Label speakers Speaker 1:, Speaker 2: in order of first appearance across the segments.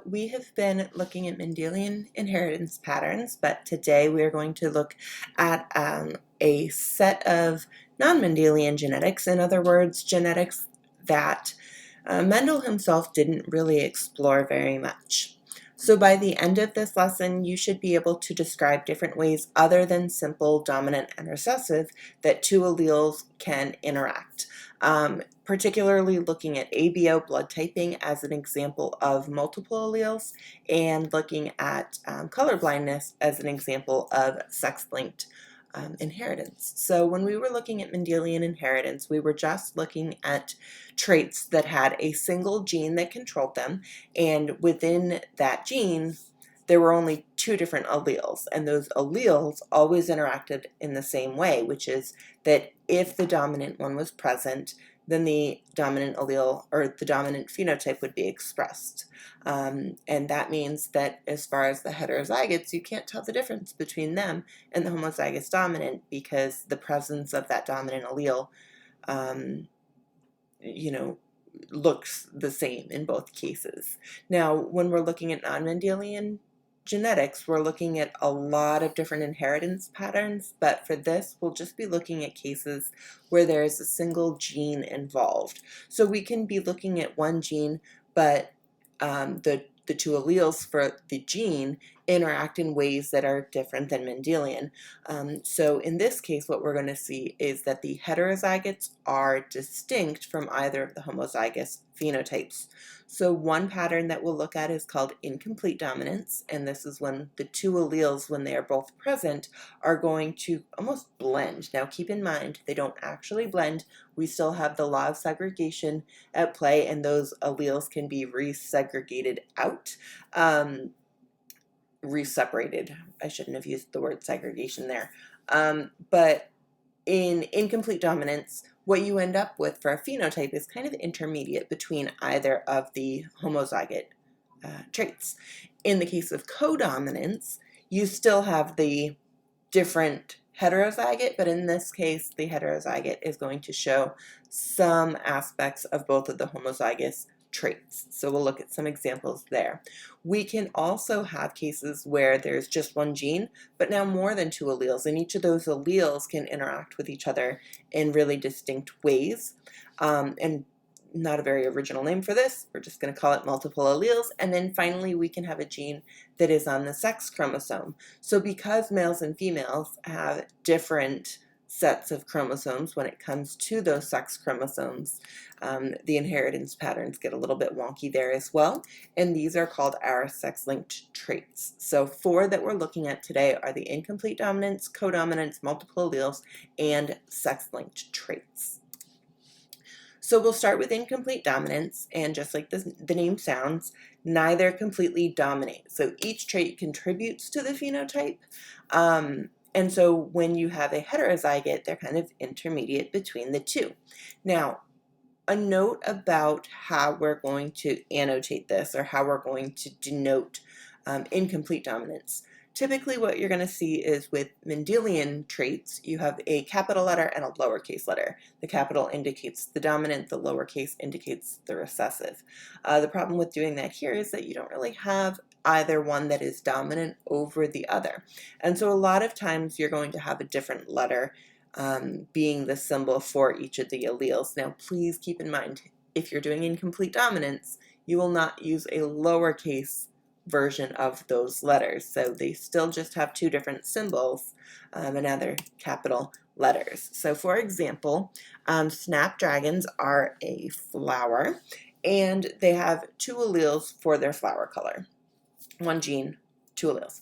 Speaker 1: We have been looking at Mendelian inheritance patterns, but today we are going to look at a set of non-Mendelian genetics, in other words, genetics that Mendel himself didn't really explore very much. So by the end of this lesson, you should be able to describe different ways other than simple dominant and recessive that two alleles can interact. Particularly looking at ABO blood typing as an example of multiple alleles, and looking at color blindness as an example of sex-linked inheritance. So when we were looking at Mendelian inheritance, we were just looking at traits that had a single gene that controlled them, and within that gene, there were only two different alleles, and those alleles always interacted in the same way, which is that if the dominant one was present, then the dominant allele or the dominant phenotype would be expressed. And that means that as far as the heterozygotes, you can't tell the difference between them and the homozygous dominant because the presence of that dominant allele, looks the same in both cases. Now, when we're looking at non-Mendelian genetics, we're looking at a lot of different inheritance patterns, but for this, we'll just be looking at cases where there's a single gene involved. So we can be looking at one gene, but the two alleles for the gene interact in ways that are different than Mendelian. So in this case, what we're going to see is that the heterozygotes are distinct from either of the homozygous phenotypes. So one pattern that we'll look at is called incomplete dominance, and this is when the two alleles, when they are both present, are going to almost blend. Now keep in mind, they don't actually blend. We still have the law of segregation at play, and those alleles can be resegregated out. Reseparated. I shouldn't have used the word segregation there. But in incomplete dominance, what you end up with for a phenotype is kind of intermediate between either of the homozygote traits. In the case of codominance, you still have the different heterozygote, but in this case, the heterozygote is going to show some aspects of both of the homozygous traits. So we'll look at some examples there. We can also have cases where there's just one gene, but now more than two alleles, and each of those alleles can interact with each other in really distinct ways. And not a very original name for this. We're just going to call it multiple alleles. And then finally, we can have a gene that is on the sex chromosome. So because males and females have different sets of chromosomes when it comes to those sex chromosomes, the inheritance patterns get a little bit wonky there as well. And these are called our sex-linked traits. So four that we're looking at today are the incomplete dominance, codominance, multiple alleles, and sex-linked traits. So we'll start with incomplete dominance, and just like the name sounds, neither completely dominate. So each trait contributes to the phenotype, and so when you have a heterozygote, they're kind of intermediate between the two. Now, a note about how we're going to annotate this, or how we're going to denote incomplete dominance. Typically what you're going to see is with Mendelian traits, you have a capital letter and a lowercase letter. The capital indicates the dominant, the lowercase indicates the recessive. The problem with doing that here is that you don't really have either one that is dominant over the other. And so a lot of times you're going to have a different letter being the symbol for each of the alleles. Now please keep in mind, if you're doing incomplete dominance, you will not use a lowercase version of those letters. So they still just have two different symbols, and now they're capital letters. So for example, snapdragons are a flower, and they have two alleles for their flower color. One gene, two alleles.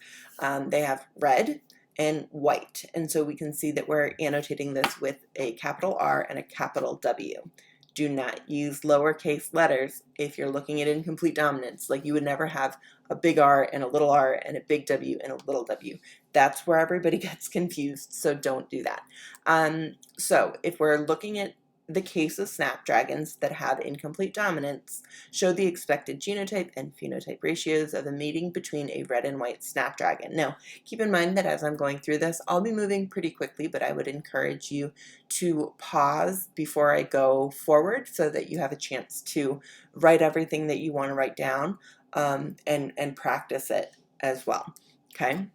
Speaker 1: They have red and white, and so we can see that we're annotating this with a capital R and a capital W. Do not use lowercase letters if you're looking at incomplete dominance. Like, you would never have a big R and a little r and a big W and a little w. That's where everybody gets confused, so don't do that. So if we're looking at the case of snapdragons that have incomplete dominance, show the expected genotype and phenotype ratios of a mating between a red and white snapdragon. Now, keep in mind that as I'm going through this, I'll be moving pretty quickly, but I would encourage you to pause before I go forward so that you have a chance to write everything that you want to write down. and practice it as well. Okay.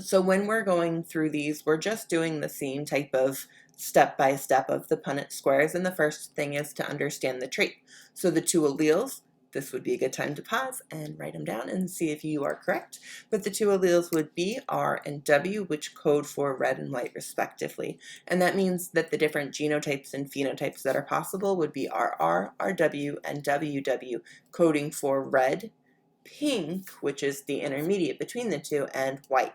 Speaker 1: So when we're going through these, we're just doing the same type of step by step of the Punnett squares. And the first thing is to understand the trait. So the two alleles, this would be a good time to pause and write them down and see if you are correct. But the two alleles would be R and W, which code for red and white respectively. And that means that the different genotypes and phenotypes that are possible would be RR, RW, and WW, coding for red, pink, which is the intermediate between the two, and white.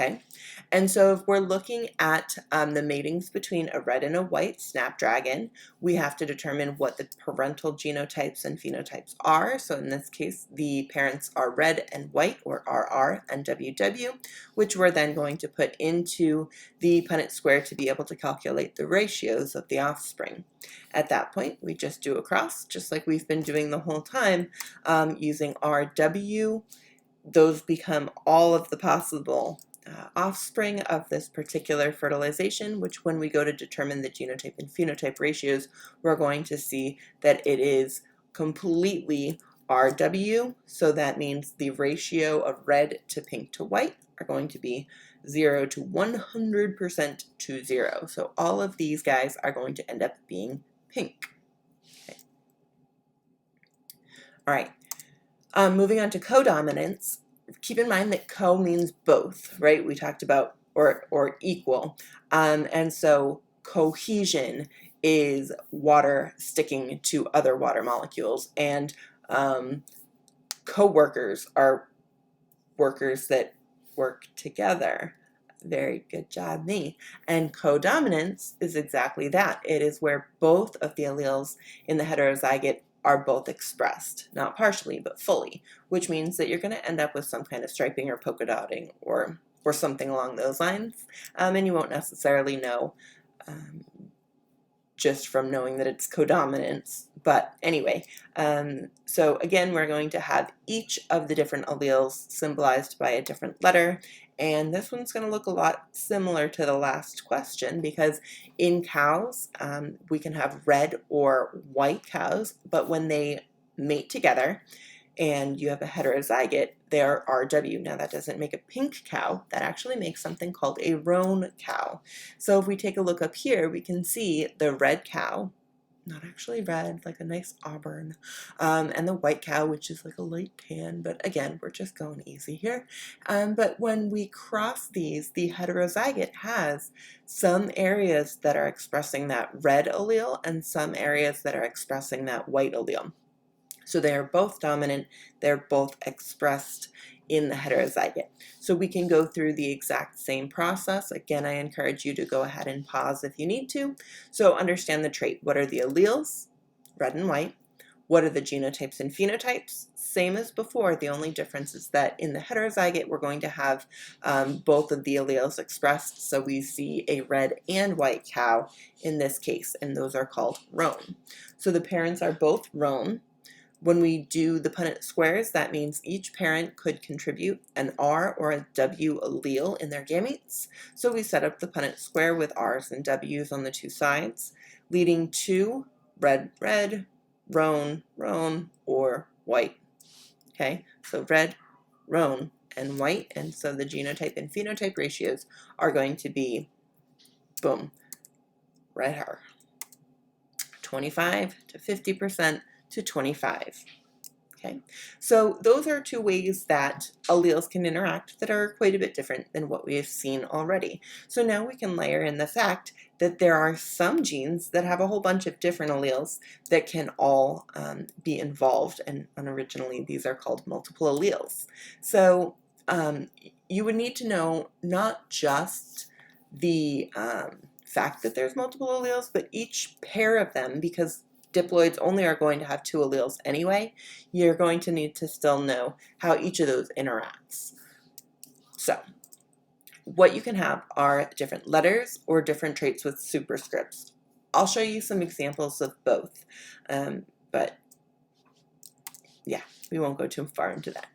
Speaker 1: Okay, and so if we're looking at the matings between a red and a white snapdragon, we have to determine what the parental genotypes and phenotypes are. So in this case, the parents are red and white, or RR and WW, which we're then going to put into the Punnett square to be able to calculate the ratios of the offspring. At that point, we just do a cross, just like we've been doing the whole time, using RW. Those become all of the possible offspring of this particular fertilization, which when we go to determine the genotype and phenotype ratios, we're going to see that it is completely RW. So that means the ratio of red to pink to white are going to be 0 to 100% to 0. So all of these guys are going to end up being pink. Okay. All right. Moving on to codominance. Keep in mind that co means both, right? We talked about or equal. And so cohesion is water sticking to other water molecules, and co-workers are workers that work together. Very good job, me. And codominance is exactly that. It is where both of the alleles in the heterozygote are both expressed, not partially, but fully, which means that you're going to end up with some kind of striping or polka dotting or something along those lines, and you won't necessarily know just from knowing that it's codominance. But anyway, so again, we're going to have each of the different alleles symbolized by a different letter. And this one's going to look a lot similar to the last question, because in cows, we can have red or white cows, but when they mate together and you have a heterozygote, they're RW. Now that doesn't make a pink cow, that actually makes something called a roan cow. So if we take a look up here, we can see the red cow, not actually red, like a nice auburn, and the white cow, which is like a light tan, but again, we're just going easy here. But when we cross these, the heterozygote has some areas that are expressing that red allele and some areas that are expressing that white allele. So they are both dominant, they're both expressed in the heterozygote. So we can go through the exact same process. Again, I encourage you to go ahead and pause if you need to. So understand the trait. What are the alleles? Red and white. What are the genotypes and phenotypes? Same as before. The only difference is that in the heterozygote, we're going to have both of the alleles expressed. So we see a red and white cow in this case, and those are called roan. So the parents are both roan. When we do the Punnett squares, that means each parent could contribute an R or a W allele in their gametes. So we set up the Punnett square with R's and W's on the two sides, leading to red, red, roan, roan, or white. Okay, so red, roan, and white. And so the genotype and phenotype ratios are going to be, boom, right here, 25 to 50% to 25. Okay, so those are two ways that alleles can interact that are quite a bit different than what we have seen already. So now we can layer in the fact that there are some genes that have a whole bunch of different alleles that can all be involved, and originally these are called multiple alleles. So you would need to know not just the fact that there's multiple alleles, but each pair of them, because diploids only are going to have two alleles anyway, you're going to need to still know how each of those interacts. So what you can have are different letters or different traits with superscripts. I'll show you some examples of both, but yeah, we won't go too far into that.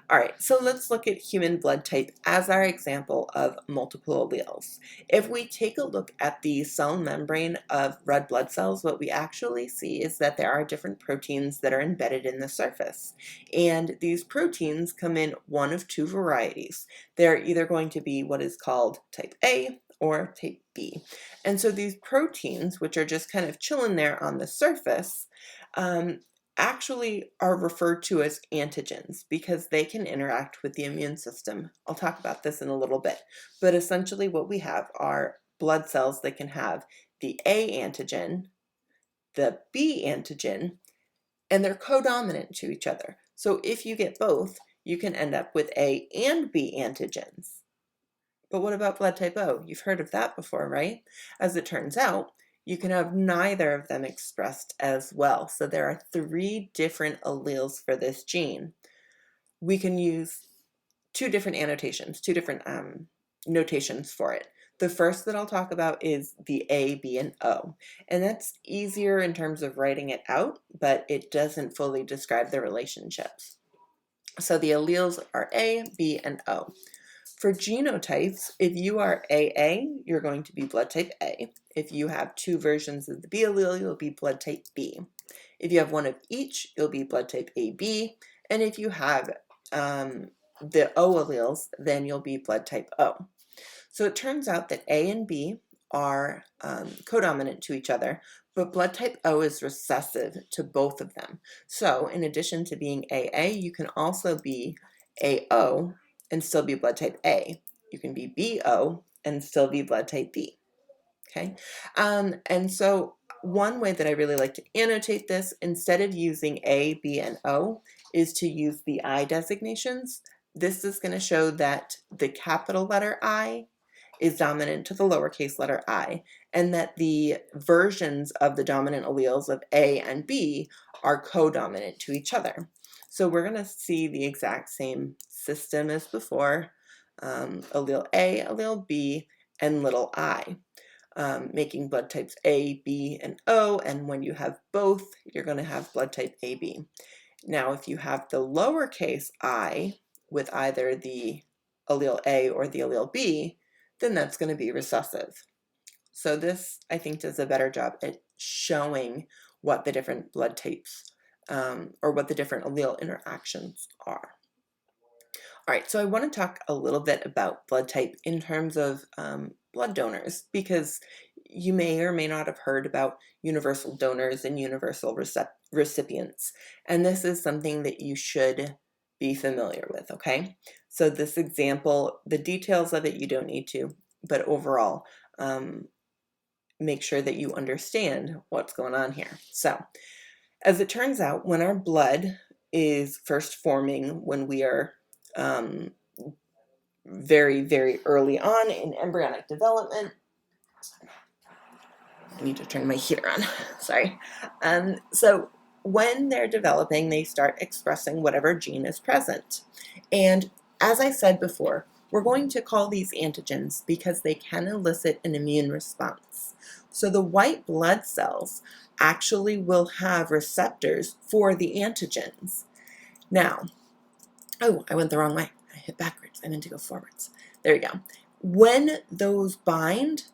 Speaker 1: All right, so let's look at human blood type as our example of multiple alleles. If we take a look at the cell membrane of red blood cells, what we actually see is that there are different proteins that are embedded in the surface. And these proteins come in one of two varieties. They're either going to be what is called type A or type B. And so these proteins, which are just kind of chilling there on the surface, actually are referred to as antigens because they can interact with the immune system. I'll talk about this in a little bit, but essentially what we have are blood cells that can have the A antigen, the B antigen, and they're codominant to each other. So if you get both, you can end up with A and B antigens. But what about blood type O? You've heard of that before, right? As it turns out, you can have neither of them expressed as well. So there are 3 different alleles for this gene. We can use 2 different annotations, 2 different notations for it. The first that I'll talk about is the A, B, and O. And that's easier in terms of writing it out, but it doesn't fully describe the relationships. So the alleles are A, B, and O. For genotypes, if you are AA, you're going to be blood type A. If you have 2 versions of the B allele, you'll be blood type B. If you have one of each, you'll be blood type AB. And if you have the O alleles, then you'll be blood type O. So it turns out that A and B are codominant to each other, but blood type O is recessive to both of them. So in addition to being AA, you can also be AO and still be blood type A. You can be BO and still be blood type B. Okay, and so one way that I really like to annotate this, instead of using A, B, and O, is to use the I designations. This is going to show that the capital letter I is dominant to the lowercase letter I, and that the versions of the dominant alleles of A and B are codominant to each other. So we're going to see the exact same system as before, allele A, allele B, and little I, making blood types A, B, and O, and when you have both, you're going to have blood type AB. Now, if you have the lowercase I with either the allele A or the allele B, then that's going to be recessive. So this, I think, does a better job at showing what the different blood types or what the different allele interactions are. All right, so I want to talk a little bit about blood type in terms of blood donors, because you may or may not have heard about universal donors and universal recipients. And this is something that you should be familiar with, okay? So this example, the details of it, you don't need to, but overall, make sure that you understand what's going on here. So, as it turns out, when our blood is first forming, when we are very, very early on in embryonic development, I need to turn my heater on, sorry. So when they're developing, they start expressing whatever gene is present. And as I said before, we're going to call these antigens because they can elicit an immune response. So the white blood cells actually will have receptors for the antigens. Now, oh, I went the wrong way. I hit backwards. I meant to go forwards. There you go. When those bind,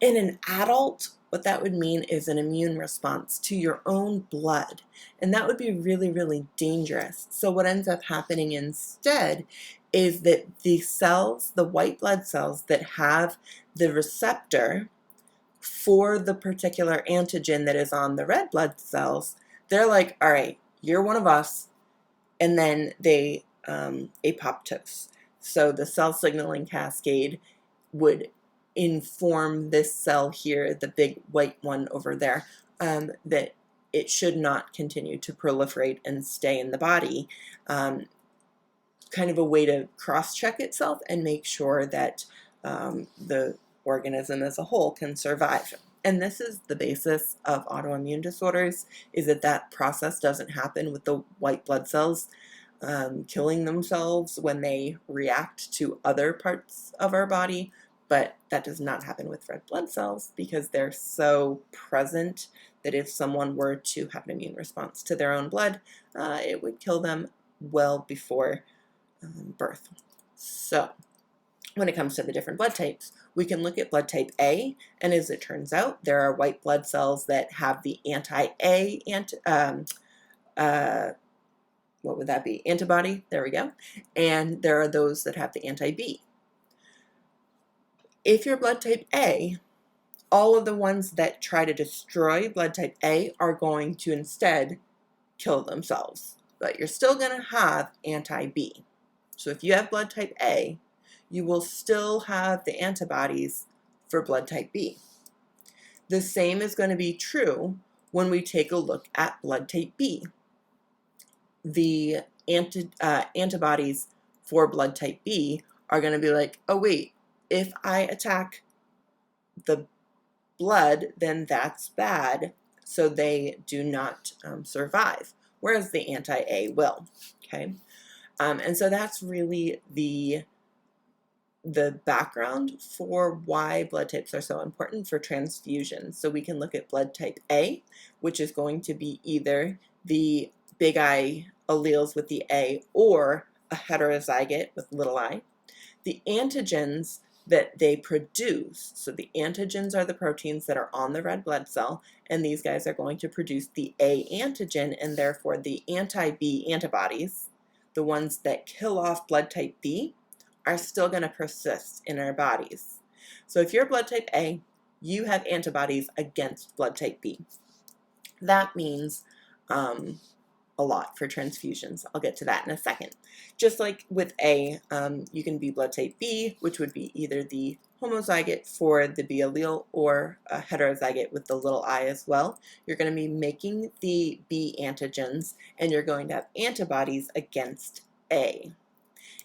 Speaker 1: in an adult, what that would mean is an immune response to your own blood. And that would be really, really dangerous. So what ends up happening instead is that the cells, the white blood cells that have the receptor for the particular antigen that is on the red blood cells, they're like, all right, you're one of us. And then they apoptose. So the cell signaling cascade would inform this cell here, the big white one over there, that it should not continue to proliferate and stay in the body. Kind of a way to cross-check itself and make sure that the organism as a whole can survive. And this is the basis of autoimmune disorders, is that that process doesn't happen with the white blood cells killing themselves when they react to other parts of our body, but that does not happen with red blood cells because they're so present that if someone were to have an immune response to their own blood, it would kill them well before birth. So when it comes to the different blood types, we can look at blood type A, and as it turns out, there are white blood cells that have the anti-A, what would that be? Antibody, there we go. And there are those that have the anti-B. If you're blood type A, all of the ones that try to destroy blood type A are going to instead kill themselves, but you're still going to have anti-B. So if you have blood type A, you will still have the antibodies for blood type B. The same is going to be true when we take a look at blood type B. The antibodies for blood type B are going to be like, oh wait, if I attack the blood, then that's bad, so they do not survive, whereas the anti-A will, okay? And so that's really the background for why blood types are so important for transfusions. So we can look at blood type A, which is going to be either the big I alleles with the A or a heterozygote with little I. The antigens that they produce, so the antigens are the proteins that are on the red blood cell, and these guys are going to produce the A antigen, and therefore the anti-B antibodies, the ones that kill off blood type B, are still going to persist in our bodies. So if you're blood type A, you have antibodies against blood type B. That means a lot for transfusions. I'll get to that in a second. Just like with A, you can be blood type B, which would be either the homozygote for the B allele or a heterozygote with the little I as well. You're going to be making the B antigens, and you're going to have antibodies against A.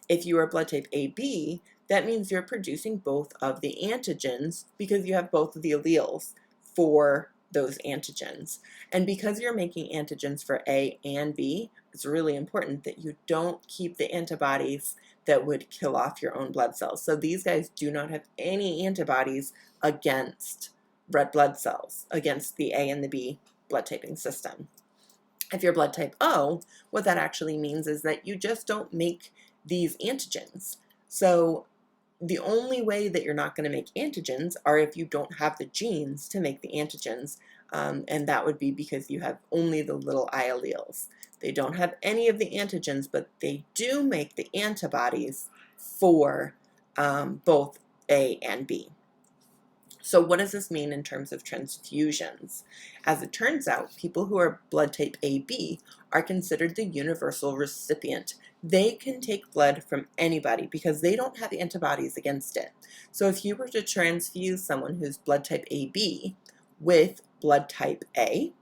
Speaker 1: If you are blood type AB, that means you're producing both of the antigens because you have both of the alleles for those antigens. And because you're making antigens for A and B, it's really important that you don't keep the antibodies that would kill off your own blood cells. So these guys do not have any antibodies against red blood cells, against the A and the B blood typing system. If you're blood type O, what that actually means is that you just don't make these antigens. So the only way that you're not going to make antigens are if you don't have the genes to make the antigens, and that would be because you have only the little I alleles. They don't have any of the antigens, but they do make the antibodies for both A and B. So what does this mean in terms of transfusions? As it turns out, people who are blood type AB are considered the universal recipient. They can take blood from anybody because they don't have antibodies against it. So if you were to transfuse someone who's blood type AB with blood type A,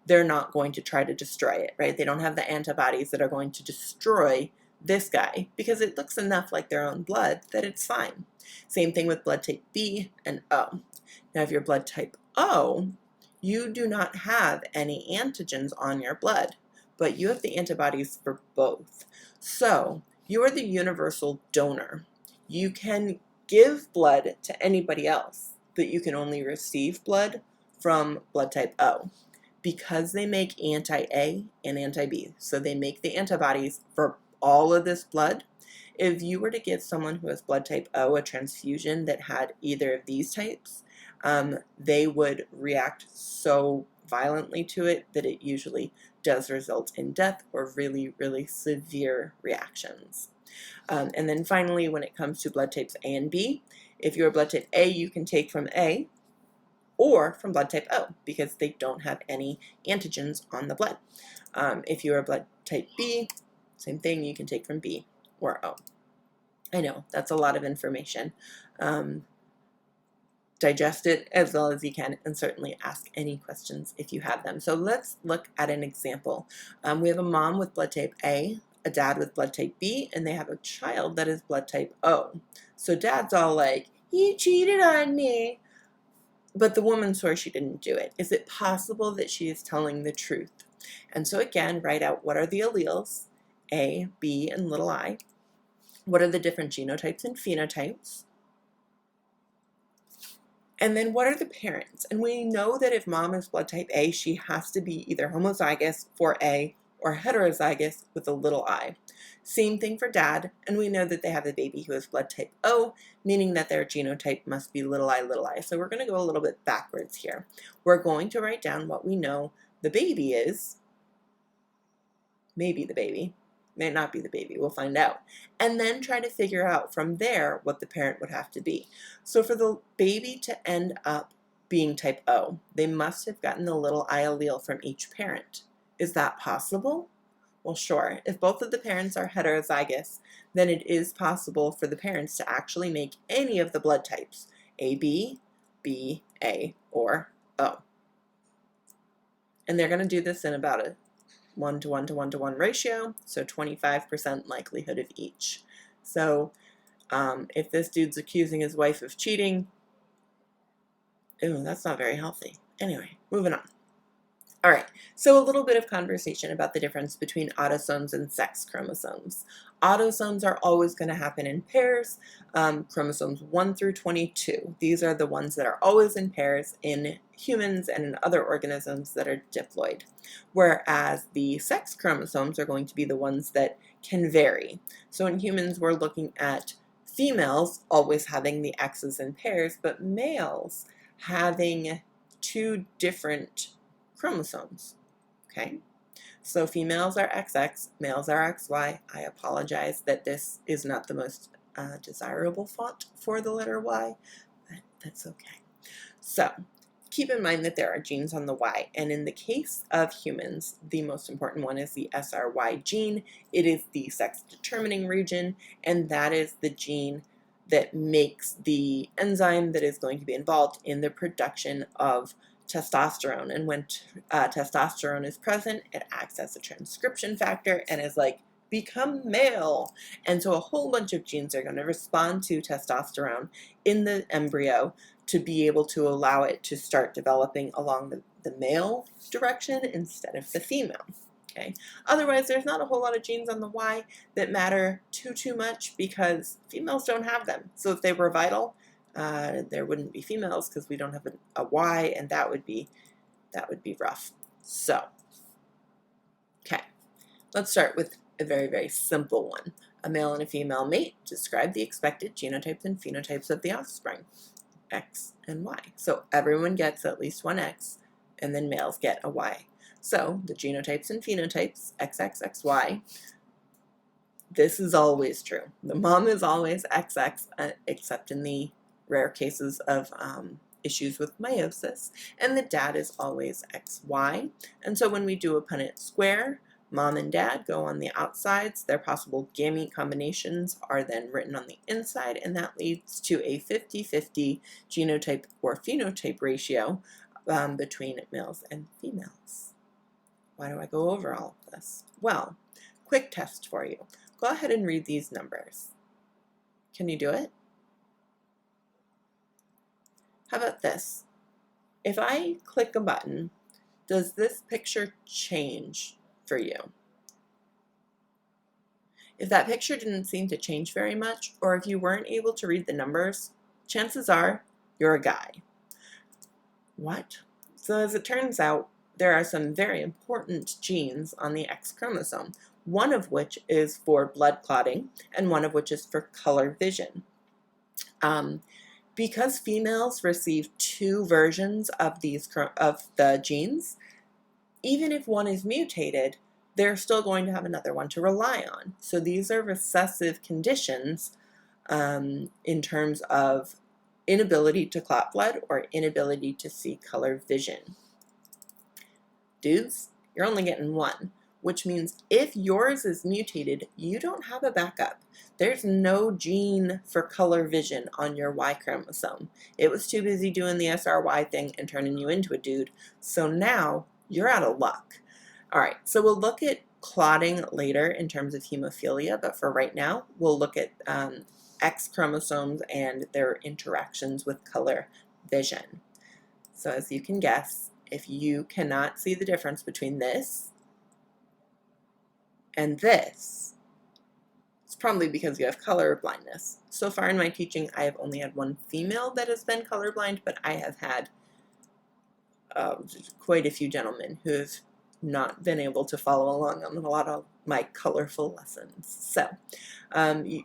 Speaker 1: they're not going to try to destroy it, right? They don't have the antibodies that are going to destroy this guy because it looks enough like their own blood that it's fine. Same thing with blood type B and O. Now, if you're blood type O, you do not have any antigens on your blood, but you have the antibodies for both. So you are the universal donor. You can give blood to anybody else, but you can only receive blood from blood type O because they make anti-A and anti-B. So they make the antibodies for all of this blood. If you were to give someone who has blood type O a transfusion that had either of these types, they would react so violently to it that it usually does result in death or really, really severe reactions. And then finally, when it comes to blood types A and B, if you're blood type A, you can take from A or from blood type O because they don't have any antigens on the blood. If you are blood type B, same thing, you can take from B or O. I know, that's a lot of information. Digest it as well as you can and certainly ask any questions if you have them. So let's look at an example. We have a mom with blood type A, a dad with blood type B, and they have a child that is blood type O. So dad's all like, he cheated on me. But the woman swore she didn't do it. Is it possible that she is telling the truth? And so again, write out what are the alleles, A, B, and little I. What are the different genotypes and phenotypes? And then what are the parents? And we know that if mom is blood type A, she has to be either homozygous for A or heterozygous with a little I. Same thing for dad, and we know that they have a baby who is blood type O, meaning that their genotype must be little I, little I. So we're going to go a little bit backwards here. We're going to write down what we know the baby is, maybe the baby, may not be the baby, we'll find out, and then try to figure out from there what the parent would have to be. So for the baby to end up being type O, they must have gotten the little I allele from each parent. Is that possible? Well, sure. If both of the parents are heterozygous, then it is possible for the parents to actually make any of the blood types, AB, B, A, or O. And they're going to do this in about a 1 to 1 to 1 to 1 ratio, so 25% likelihood of each. So if this dude's accusing his wife of cheating, ew, that's not very healthy. Anyway, moving on. All right, so a little bit of conversation about the difference between autosomes and sex chromosomes. Autosomes are always going to happen in pairs, chromosomes 1 through 22. These are the ones that are always in pairs in humans and in other organisms that are diploid, whereas the sex chromosomes are going to be the ones that can vary. So in humans, we're looking at females always having the X's in pairs, but males having two different chromosomes. Okay, so females are XX, males are XY. I apologize that this is not the most desirable font for the letter Y, but that's okay. So keep in mind that there are genes on the Y, and in the case of humans, the most important one is the SRY gene. It is the sex determining region, and that is the gene that makes the enzyme that is going to be involved in the production of testosterone. And when testosterone is present, it acts as a transcription factor and is like, become male. And so a whole bunch of genes are going to respond to testosterone in the embryo to be able to allow it to start developing along the male direction instead of the female. Okay. Otherwise, there's not a whole lot of genes on the Y that matter too much because females don't have them. So if they were vital, there wouldn't be females because we don't have a Y, and that would be rough. So, okay, let's start with a very, very simple one. A male and a female mate. Describe the expected genotypes and phenotypes of the offspring, X and Y. So everyone gets at least one X, and then males get a Y. So the genotypes and phenotypes, XXXY, this is always true. The mom is always XX, except in the rare cases of issues with meiosis, and the dad is always XY. And so when we do a Punnett square, mom and dad go on the outsides. Their possible gamete combinations are then written on the inside, and that leads to a 50-50 genotype or phenotype ratio between males and females. Why do I go over all of this? Well, quick test for you. Go ahead and read these numbers. Can you do it? How about this? If I click a button, does this picture change for you? If that picture didn't seem to change very much, or if you weren't able to read the numbers, chances are you're a guy. What? So as it turns out, there are some very important genes on the X chromosome, one of which is for blood clotting and one of which is for color vision. Because females receive two versions of the genes, even if one is mutated, they're still going to have another one to rely on. So these are recessive conditions in terms of inability to clot blood or inability to see color vision. Dudes, you're only getting one, which means if yours is mutated, you don't have a backup. There's no gene for color vision on your Y chromosome. It was too busy doing the SRY thing and turning you into a dude. So now you're out of luck. All right, so we'll look at clotting later in terms of hemophilia, but for right now, we'll look at X chromosomes and their interactions with color vision. So as you can guess, if you cannot see the difference between this and this, it's probably because you have color blindness. So far in my teaching, I have only had one female that has been colorblind, but I have had quite a few gentlemen who have not been able to follow along on a lot of my colorful lessons. So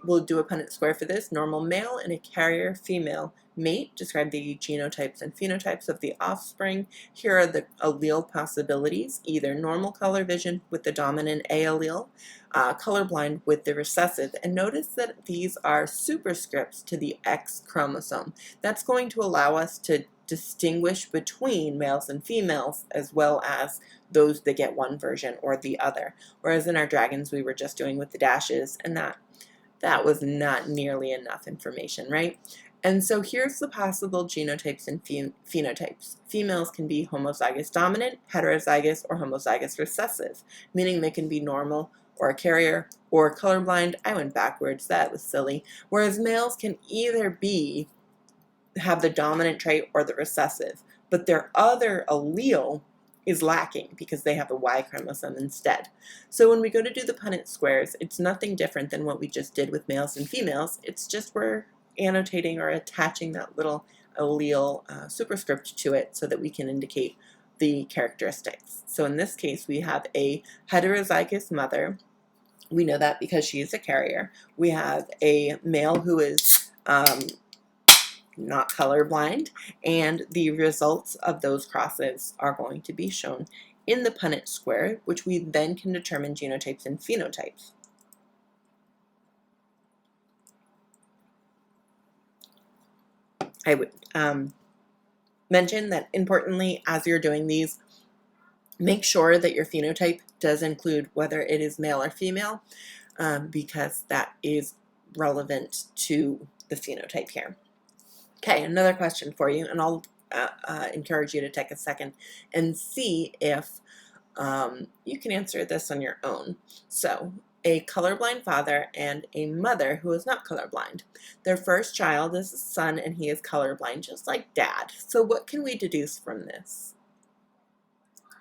Speaker 1: we'll do a Punnett square for this. Normal male and a carrier female mate. Describe the genotypes and phenotypes of the offspring. Here are the allele possibilities. Either normal color vision with the dominant A allele, colorblind with the recessive. And notice that these are superscripts to the X chromosome. That's going to allow us to distinguish between males and females, as well as those that get one version or the other. Whereas in our dragons, we were just doing with the dashes, and that was not nearly enough information, right? And so here's the possible genotypes and phenotypes. Females can be homozygous dominant, heterozygous, or homozygous recessive, meaning they can be normal or a carrier or colorblind. I went backwards, that was silly. Whereas males can either have the dominant trait or the recessive, but their other allele is lacking because they have a Y chromosome instead. So when we go to do the Punnett squares, it's nothing different than what we just did with males and females. It's just we're annotating or attaching that little allele superscript to it so that we can indicate the characteristics. So in this case, we have a heterozygous mother. We know that because she is a carrier. We have a male who is not colorblind, and the results of those crosses are going to be shown in the Punnett square, which we then can determine genotypes and phenotypes. I would mention that importantly, as you're doing these, make sure that your phenotype does include whether it is male or female, because that is relevant to the phenotype here. Okay, another question for you, and I'll encourage you to take a second and see if you can answer this on your own. So, a colorblind father and a mother who is not colorblind. Their first child is a son and he is colorblind, just like dad. So what can we deduce from this?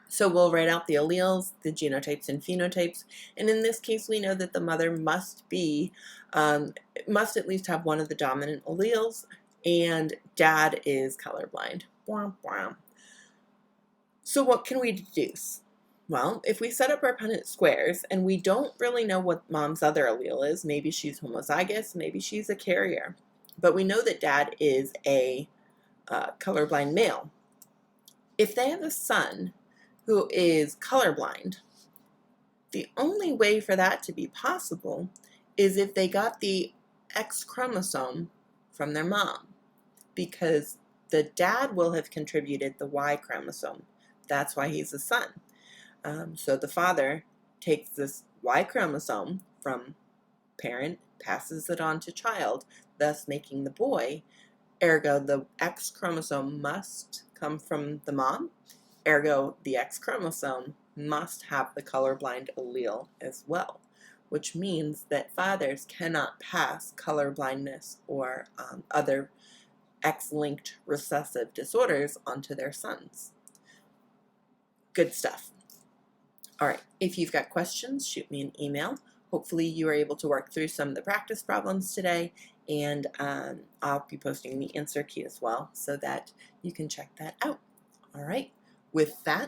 Speaker 1: So we'll write out the alleles, the genotypes and phenotypes, and in this case we know that the mother must at least have one of the dominant alleles, and dad is colorblind. So what can we deduce? Well, if we set up our Punnett squares and we don't really know what mom's other allele is, maybe she's homozygous, maybe she's a carrier, but we know that dad is a colorblind male. If they have a son who is colorblind, the only way for that to be possible is if they got the X chromosome from their mom, because the dad will have contributed the Y chromosome. That's why he's a son. So the father takes this Y chromosome from parent, passes it on to child, thus making the boy. Ergo, the X chromosome must come from the mom. Ergo, the X chromosome must have the colorblind allele as well, which means that fathers cannot pass colorblindness or other X-linked recessive disorders onto their sons. Good stuff. All right, if you've got questions, shoot me an email. Hopefully you are able to work through some of the practice problems today, and I'll be posting the answer key as well so that you can check that out. All right, with that,